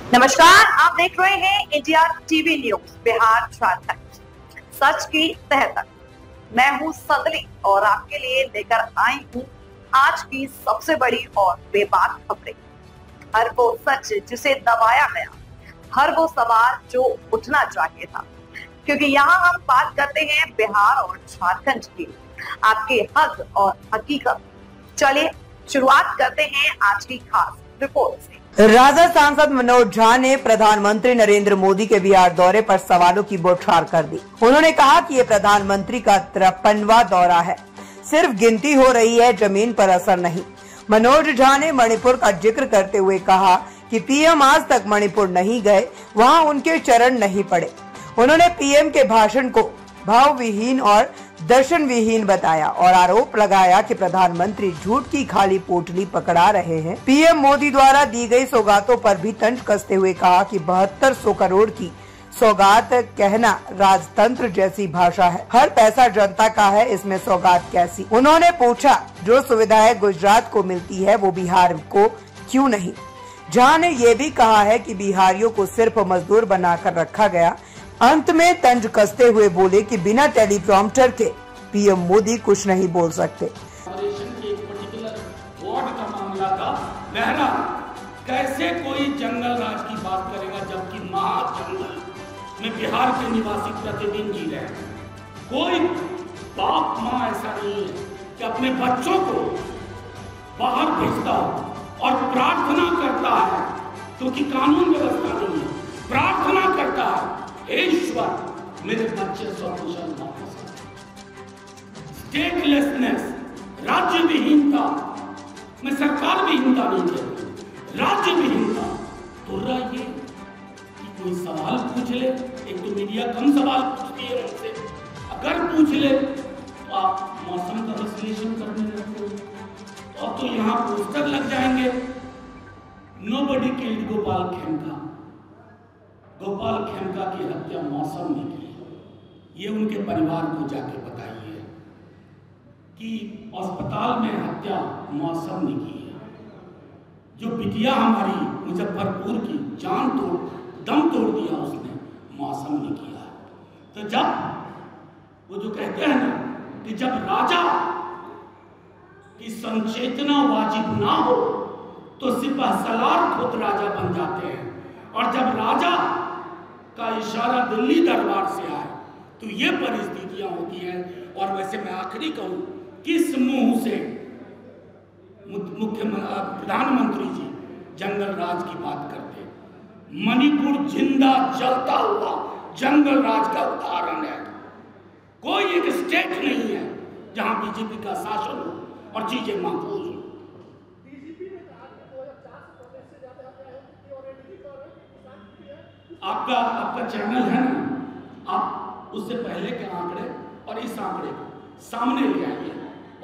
नमस्कार, आप देख रहे हैं India TV news Bihar Jharkhand, सच की तह तक। मैं हूं संदली और आपके लिए लेकर आई हूं आज की सबसे बड़ी और बेबाक खबरें। हर वो सच जिसे दबाया गया, हर वो सवाल जो उठना चाहिए था, क्योंकि यहाँ हम बात करते हैं बिहार और झारखंड की, आपके हक और हकीकत। चलिए शुरुआत करते हैं आज की खास रिपोर्ट से। राजद सांसद मनोज झा ने प्रधानमंत्री नरेंद्र मोदी के बिहार दौरे पर सवालों की बौछार कर दी। उन्होंने कहा कि ये प्रधानमंत्री का 53वां दौरा है, सिर्फ गिनती हो रही है, जमीन पर असर नहीं। मनोज झा ने मणिपुर का जिक्र करते हुए कहा कि पीएम आज तक मणिपुर नहीं गए, वहां उनके चरण नहीं पड़े। उन्होंने पीएम के भाषण को भावविहीन और दर्शन विहीन बताया और आरोप लगाया कि प्रधानमंत्री झूठ की खाली पोटली पकड़ा रहे हैं। पीएम मोदी द्वारा दी गई सौगातों पर भी तंज कसते हुए कहा कि 7200 करोड़ की सौगात कहना राजतंत्र जैसी भाषा है। हर पैसा जनता का है, इसमें सौगात कैसी? उन्होंने पूछा, जो सुविधाएं गुजरात को मिलती है वो बिहार को क्यों नहीं? झा ने ये भी कहा है कि बिहारियों को सिर्फ मजदूर बनाकर रखा गया। अंत में तंज कसते हुए बोले कि बिना टेलीप्रॉम्प्टर के पीएम मोदी कुछ नहीं बोल सकते। एक पर्टिकुलर वार्ड का मामला था, बहरा कैसे कोई जंगल राज की बात करेगा जबकि महाजंगल में बिहार के निवासी प्रतिदिन जी रहे हैं। कोई बाप माँ ऐसा नहीं है कि अपने बच्चों को बाहर भेजता हो और प्रार्थना करता है, क्योंकि कानून व्यवस्था नहीं है, प्रार्थना करता है, ईश्वर मेरे बच्चे सकुशल वापस। स्टेटलेसनेस, राज्य विहीनता, मैं सरकार विहीनता नहीं कहती, राज्य विहीनता। तो ये कि कोई सवाल पूछ ले, एक तो मीडिया कम सवाल पूछती है मुझसे, अगर पूछ ले तो आप मौसम का विश्लेषण करने लगते हो, तो अब तो यहाँ पोस्टर लग जाएंगे, नोबडी किल्ड गोपाल खेमका। गोपाल खेमका की हत्या मौसम ने की। ये उनके परिवार को जाके बताइए कि अस्पताल में हत्या मौसम ने की है। जो बिटिया हमारी मुजफ्फरपुर की जान तोड़ दम तोड़ दिया उसने, मौसम ने किया। तो जब वो जो कहते हैं ना कि जब राजा की संचेतना वाजिब ना हो तो सिपह सलार खुद राजा बन जाते हैं, और जब राजा का इशारा दिल्ली दरबार से आए तो ये परिस्थितियां होती हैं। और वैसे मैं आखिरी कहूं, किस मुंह से प्रधानमंत्री जी जंगल राज की बात करते? मणिपुर जिंदा जलता हुआ जंगल राज का उदाहरण है। कोई एक स्टेट नहीं है जहां बीजेपी का शासन हो और चीजें महफूज हो। आपका चैनल है ना, आप उससे पहले के आंकड़े और इस आंकड़े को सामने ले आइए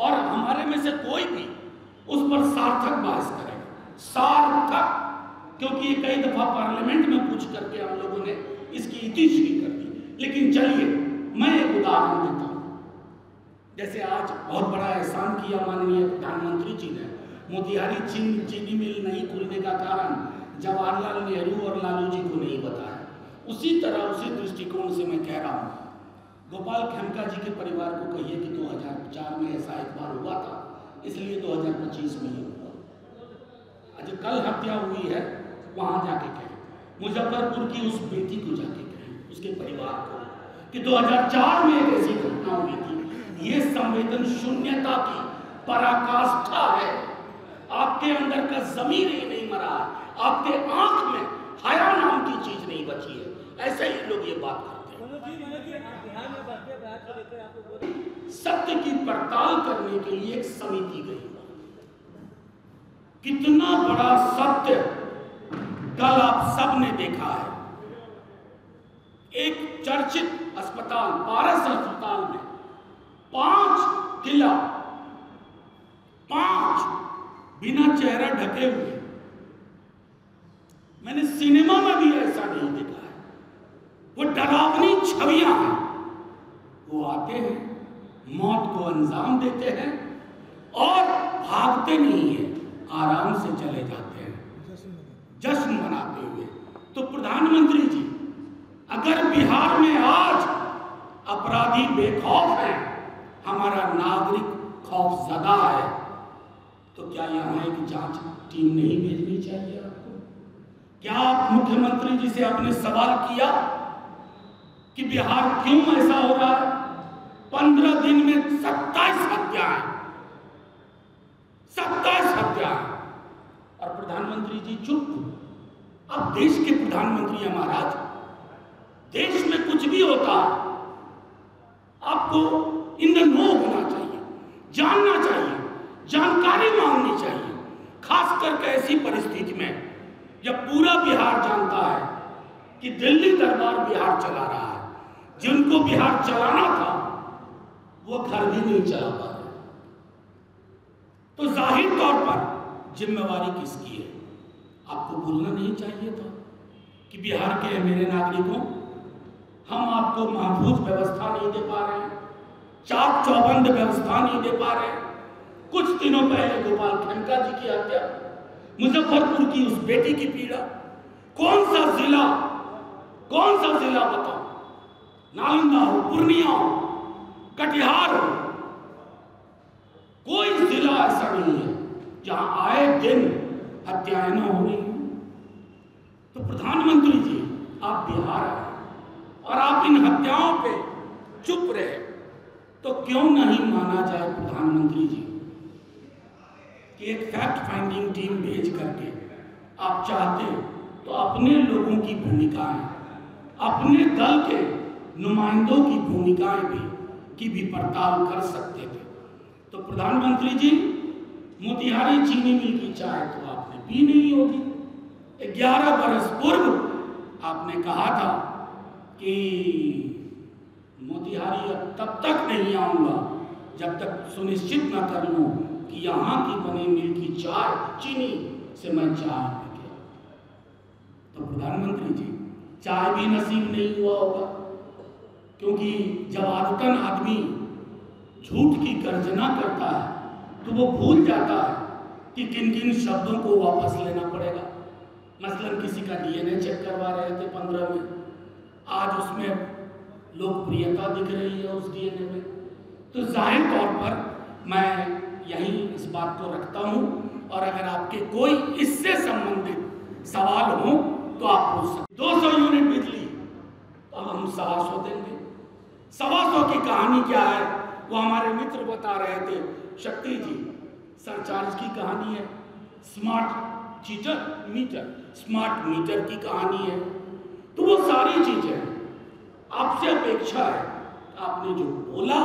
और हमारे में से कोई भी उस पर सार्थक बहस करेगा, सार्थक, क्योंकि ये कई दफा पार्लियामेंट में पूछ करके हम लोगों ने इसकी इतिश्री कर दी। लेकिन चलिए मैं एक उदाहरण देता हूँ। जैसे आज बहुत बड़ा एहसान किया माननीय प्रधानमंत्री जी ने, मोतिहारी चीनी मिल नहीं खुलने का कारण जवाहरलाल नेहरू और लालू जी को नहीं बताया। उसी तरह उसी दृष्टिकोण से मैं कह रहा हूँ, गोपाल खेमका जी के परिवार को कहिए कि 2004 में ऐसा एक बार हुआ था, इसलिए 2025 में ही हुआ। जो कल हत्या हुई है वहां जाके कहें, मुजफ्फरपुर की उस बेटी को जाके कहें, उसके परिवार को, कि 2004 में एक ऐसी घटना हुई थी। ये संवेदन शून्यता की पराकाष्ठा है। आपके अंदर का जमीर ही नहीं मरा है, आपके आंख में हया नाम की चीज नहीं बची है। ऐसे ही लोग ये बात करते हैं। सत्य की पड़ताल करने के लिए एक समिति गई। कितना बड़ा सत्य कल आप सब ने देखा है। एक चर्चित अस्पताल, पारस अस्पताल में 5 किला, 5 बिना चेहरा ढके हुए। मैंने सिनेमा में भी ऐसा नहीं देखा है। वो डरावनी छवियां हैं। वो आते हैं, मौत को अंजाम देते हैं और भागते नहीं हैं, आराम से चले जाते हैं, जश्न मनाते हुए। तो प्रधानमंत्री जी, अगर बिहार में आज अपराधी बेखौफ है, हमारा नागरिक खौफजदा है, तो क्या यहाँ एक जांच टीम नहीं भेजनी चाहिए आपको? क्या आप मुख्यमंत्री जी से आपने सवाल किया कि बिहार क्यों ऐसा हो रहा है? 15 दिन में 27 हत्याएं, 27 हत्याएं, और प्रधानमंत्री जी चुप। अब देश के प्रधानमंत्री हैं महाराज, देश में कुछ भी होता आपको इन द नो होना चाहिए, जानना चाहिए, जानकारी मांगनी चाहिए, खास करके ऐसी परिस्थिति में जब पूरा बिहार जानता है कि दिल्ली दरबार बिहार चला रहा है, जिनको बिहार चलाना था वो घर भी नहीं चला पा रहे। तो जाहिर तौर पर जिम्मेवारी किसकी है? आपको बोलना नहीं चाहिए था कि बिहार के मेरे नागरिकों, हम आपको महफूज व्यवस्था नहीं दे पा रहे हैं, चाक चौबंद व्यवस्था नहीं दे पा रहे हैं। कुछ दिनों पहले गोपाल खेमका जी की हत्या, मुजफ्फरपुर की उस बेटी की पीड़ा, कौन सा जिला बताओ, नालंदा हो, पूर्णिया हो, कटिहार हो, कोई जिला ऐसा नहीं है जहां आए दिन हत्याएं न हो रही हो। तो प्रधानमंत्री जी, आप बिहार आए और आप इन हत्याओं पे चुप रहे, तो क्यों नहीं माना जाए प्रधानमंत्री जी कि एक फैक्ट फाइंडिंग टीम भेज करके आप चाहते तो अपने लोगों की भूमिकाएं, अपने दल के नुमाइंदों की भूमिकाएं की भी पड़ताल कर सकते थे। तो प्रधानमंत्री जी, मोतिहारी चीनी मिल की चाय तो आपने पी नहीं होगी। 11 बरस पूर्व आपने कहा था कि मोतिहारी अब तब तक नहीं आऊंगा जब तक सुनिश्चित न कर लूं कि यहाँ की बनी मिल की चाय, चीनी से मैं चाय पी गया। तो प्रधानमंत्री जी, चाय भी नसीब नहीं हुआ होगा, क्योंकि जब आदतन आदमी झूठ की गर्जना करता है तो वो भूल जाता है कि किन किन शब्दों को वापस लेना पड़ेगा। मसलन किसी का डीएनए चेक करवा रहे थे 15 में, आज उसमें लोकप्रियता दिख रही है उस डीएनए में। तो जाहिर तौर पर मैं यही इस बात को रखता हूं, और अगर आपके कोई इससे संबंधित सवाल हो तो आप पूछ सकते। 200 यूनिट बिजली तो हम 125 देंगे। 125 की कहानी क्या है वो हमारे मित्र बता रहे थे, शक्ति जी, सरचार्ज की कहानी है, स्मार्ट मीटर की कहानी है। तो वो सारी चीजें आपसे अपेक्षा है, आपने जो बोला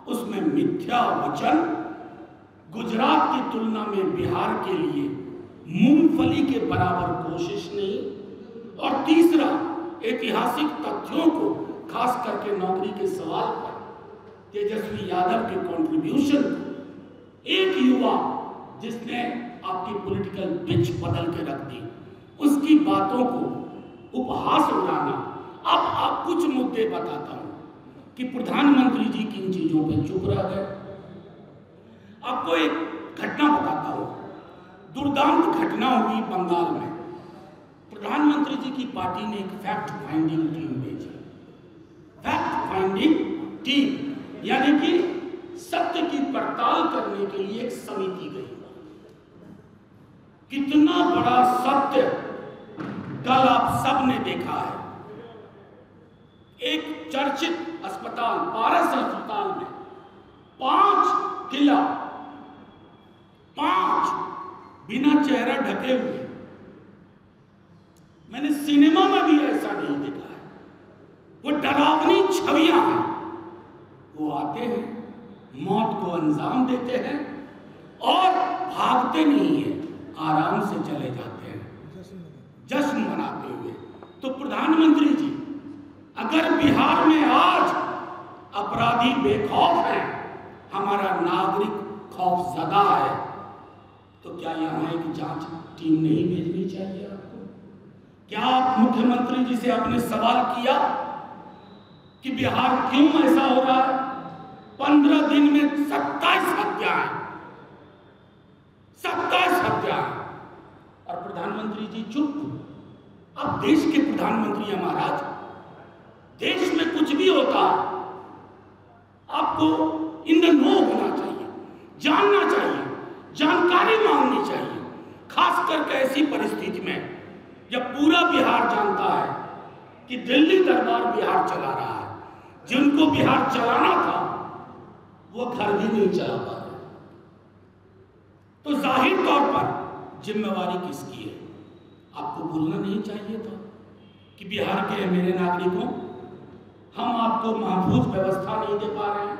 उसमें मिथ्या वचन, गुजरात की तुलना में बिहार के लिए मूंगफली के बराबर कोशिश नहीं, और तीसरा ऐतिहासिक तथ्यों को, खास करके नौकरी के सवाल पर तेजस्वी यादव के कंट्रीब्यूशन, एक युवा जिसने आपकी पॉलिटिकल पिच बदल के रख दी, उसकी बातों को उपहास उड़ाना। अब आप कुछ मुद्दे बताता हूं कि प्रधानमंत्री जी किन चीजों पे चुप रह गए। आपको एक घटना बताता हूं, दुर्दांत घटना हुई बंगाल में। प्रधानमंत्री जी की पार्टी ने एक फैक्ट फाइंडिंग टीम भेजी। फैक्ट फाइंडिंग टीम यानी कि सत्य की पड़ताल करने के लिए एक समिति गई। कितना बड़ा सत्य कल आप सब ने देखा है। एक चर्चित अस्पताल, पारस अस्पताल में 5 किला, 5 बिना चेहरा ढके हुए। मैंने सिनेमा में भी ऐसा नहीं देखा है। वो डरावनी छवियां हैं। वो आते हैं, मौत को अंजाम देते हैं और भागते नहीं है, आराम से चले जाते हैं जश्न मनाते हुए। तो प्रधानमंत्री जी, अगर बिहार में आज अपराधी बेखौफ है, हमारा नागरिक खौफजदा है, तो क्या यहाँ एक जांच टीम नहीं भेजनी चाहिए आपको? क्या आप मुख्यमंत्री जी से आपने सवाल किया कि बिहार क्यों ऐसा हो रहा है? 15 दिन में 27 हत्याएं, 27 हत्याएं, और प्रधानमंत्री जी चुप। अब देश के प्रधानमंत्री हैं महाराज, देश में कुछ भी होता है आपको इन द नो होना चाहिए, जानना चाहिए, जानकारी मांगनी चाहिए। खास करके ऐसी परिस्थिति में जब पूरा बिहार जानता है कि दिल्ली दरबार बिहार चला रहा है, जिनको बिहार चलाना था वो घर भी नहीं चला पा रहे, तो जाहिर तौर पर जिम्मेवारी किसकी है? आपको बोलना नहीं चाहिए था कि बिहार के मेरे नागरिकों, हम आपको महफूज व्यवस्था नहीं दे पा रहे हैं,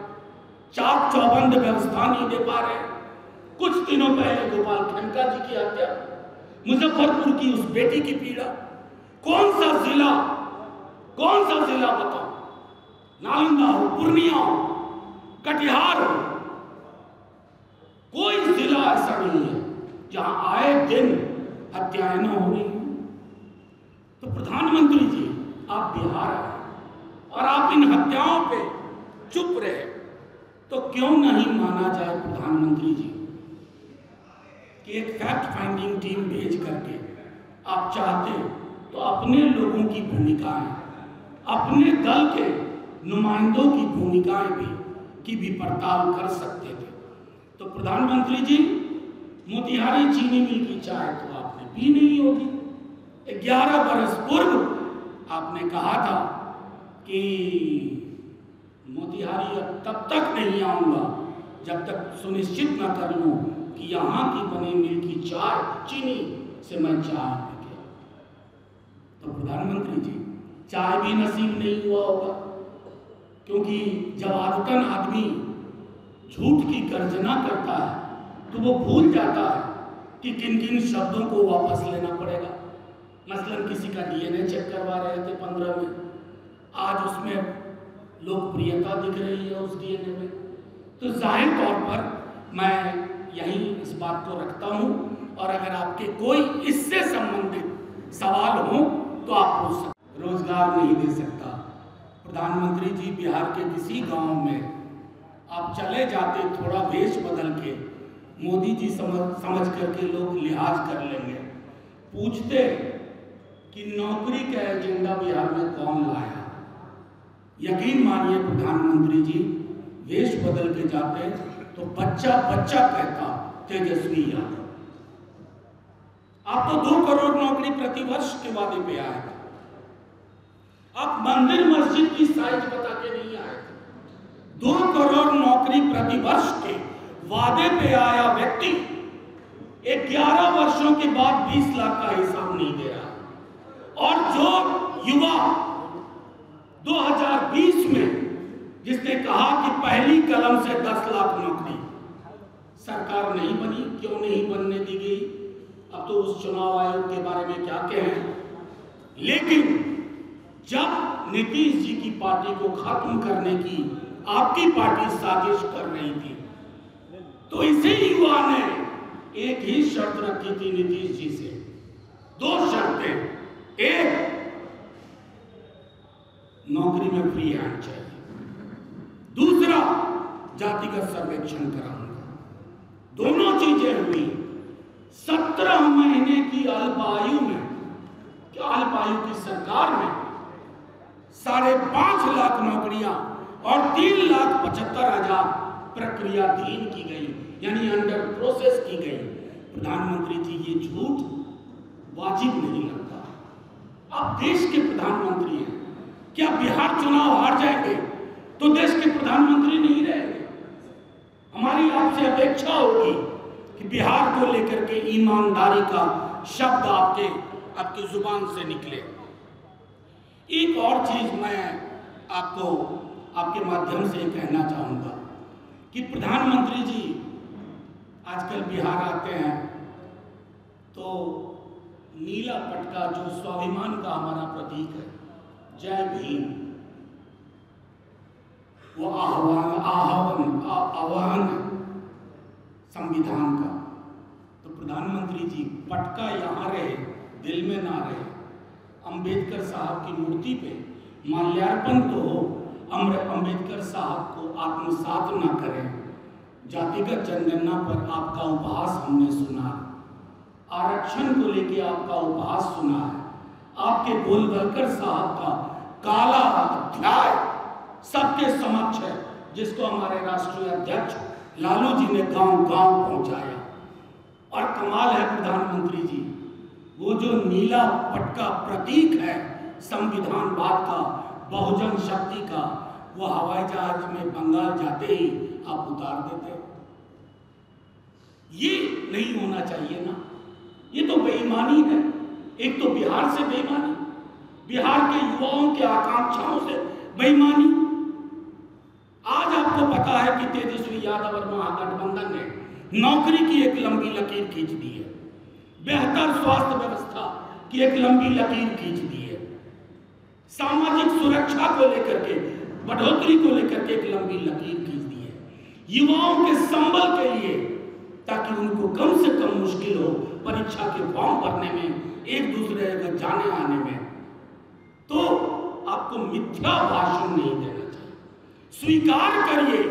चाक चौबंद व्यवस्था नहीं दे पा रहे हैं। कुछ दिनों पहले गोपाल खेमका जी की हत्या, मुजफ्फरपुर की उस बेटी की पीड़ा, कौन सा जिला बताओ, नालंदा हो, पूर्णिया हो, कटिहार हो, कोई जिला ऐसा नहीं है जहां आए दिन हत्याएं न हो रही हो। तो प्रधानमंत्री जी, आप बिहार आए और आप इन हत्याओं पे चुप रहे, तो क्यों नहीं माना जाए प्रधानमंत्री जी कि एक फैक्ट फाइंडिंग टीम भेज करके आप चाहते तो अपने लोगों की भूमिकाएं, अपने दल के नुमाइंदों की भूमिकाएं की भी पड़ताल कर सकते थे। तो प्रधानमंत्री जी, मोतिहारी चीनी मिल की चाय तो आपने पी नहीं होगी। 11 बरस पूर्व आपने कहा था कि मोतिहारी अब तब तक नहीं आऊंगा जब तक सुनिश्चित न कर लूं कि यहाँ की बनी मिल की चाय, चीनी से मैं चाय पी। तो प्रधानमंत्री जी, चाय भी नसीब नहीं हुआ होगा, क्योंकि जब आदतन आदमी झूठ की गर्जना करता है तो वो भूल जाता है कि किन किन शब्दों को वापस लेना पड़ेगा। मसलन किसी का डीएनए चेक करवा रहे थे 15 में, आज उसमें लोकप्रियता दिख रही है उस डीएनए में। तो जाहिर तौर पर मैं यही इस बात को रखता हूं, और अगर आपके कोई इससे संबंधित सवाल हो तो आप पूछ सकते। रोजगार नहीं दे सकता प्रधानमंत्री जी, बिहार के किसी गांव में आप चले जाते, थोड़ा वेश बदल के, मोदी जी समझ करके लोग लिहाज कर लेंगे, पूछते कि नौकरी का एजेंडा बिहार में कौन लाया। यकीन मानिए प्रधानमंत्री जी, वेश बदल के जाते तो बच्चा बच्चा कहता तेजस्वी यादव। आप तो 2 करोड़ नौकरी प्रतिवर्ष के वादे पे आए थे, आप मंदिर मस्जिद की साइज बता के नहीं आए थे। 2 करोड़ नौकरी प्रतिवर्ष के वादे पे आया व्यक्ति 11 वर्षों के बाद 20 लाख का हिसाब नहीं दे रहा, और जो युवा 2020 में जिसने कहा कि पहली कलम से 10 लाख नौकरी, सरकार नहीं बनी, क्यों नहीं बनने दी गई, अब तो उस चुनाव आयोग के बारे में क्या कहें। लेकिन जब नीतीश जी की पार्टी को खत्म करने की आपकी पार्टी साजिश कर रही थी, तो इसी युवा ने एक ही शर्त रखी थी नीतीश जी से, 2 शर्तें। एक, नौकरी में फ्री हैंड चाहिए, दूसरा जातिगत सर्वेक्षण कराऊंगा। दोनों चीजें हुई। 17 महीने की अल्पायु में, क्या अल्पायु की सरकार में 5.5 लाख नौकरियां और 3,75,000 प्रक्रियाधीन की गई, यानी अंडर प्रोसेस की गई। प्रधानमंत्री जी, ये झूठ वाजिब नहीं लगता। आप देश के प्रधानमंत्री हैं, क्या बिहार चुनाव हार जाएंगे तो देश के प्रधानमंत्री नहीं रहेंगे? हमारी आपसे अपेक्षा होगी कि बिहार को लेकर के ईमानदारी का शब्द आपकी जुबान से निकले। एक और चीज मैं आपको आपके माध्यम से कहना चाहूंगा कि प्रधानमंत्री जी आजकल बिहार आते हैं तो नीला पटका, जो स्वाभिमान का हमारा प्रतीक है, जय भीम, वो आह्वान संविधान का। तो प्रधानमंत्री जी, पटका यहाँ रहे, दिल में ना रहे। अंबेडकर साहब की मूर्ति पे माल्यार्पण तो हो, अंबेडकर साहब को आत्मसात ना करें। जातिगत जनगणना पर आपका उपहास हमने सुना है, आरक्षण को लेकर आपका उपहास सुना है, आपके गोलवलकर साहब का काला अध्याय सबके समक्ष है, जिसको हमारे राष्ट्रीय अध्यक्ष लालू जी ने गांव-गांव पहुंचाया। और कमाल है प्रधानमंत्री जी, वो जो नीला पटका प्रतीक है संविधानवाद का, बहुजन शक्ति का, वो हवाई जहाज में बंगाल जाते ही आप उतार देते। ये नहीं होना चाहिए ना, ये तो बेईमानी है। एक तो बिहार से बेईमानी, बिहार के युवाओं के आकांक्षाओं से बेईमानी। आज आपको पता है कि तेजस्वी यादव और महागठबंधन ने नौकरी की एक लंबी लकीर खींच दी है, बेहतर स्वास्थ्य व्यवस्था की एक लंबी लकीर खींच दी है, सामाजिक सुरक्षा को लेकर के, बढ़ोतरी को लेकर के एक लंबी लकीर खींच दी है, युवाओं के संबल के लिए, ताकि उनको कम से कम मुश्किल हो परीक्षा के फॉर्म भरने में, एक दूसरे जगह जाने आने में। तो आपको मिथ्या भाषण नहीं देना चाहिए। स्वीकार करिए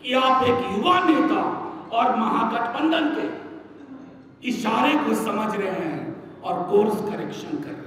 कि आप एक युवा नेता और महागठबंधन के इशारे को समझ रहे हैं और कोर्स करेक्शन कर रहे हैं।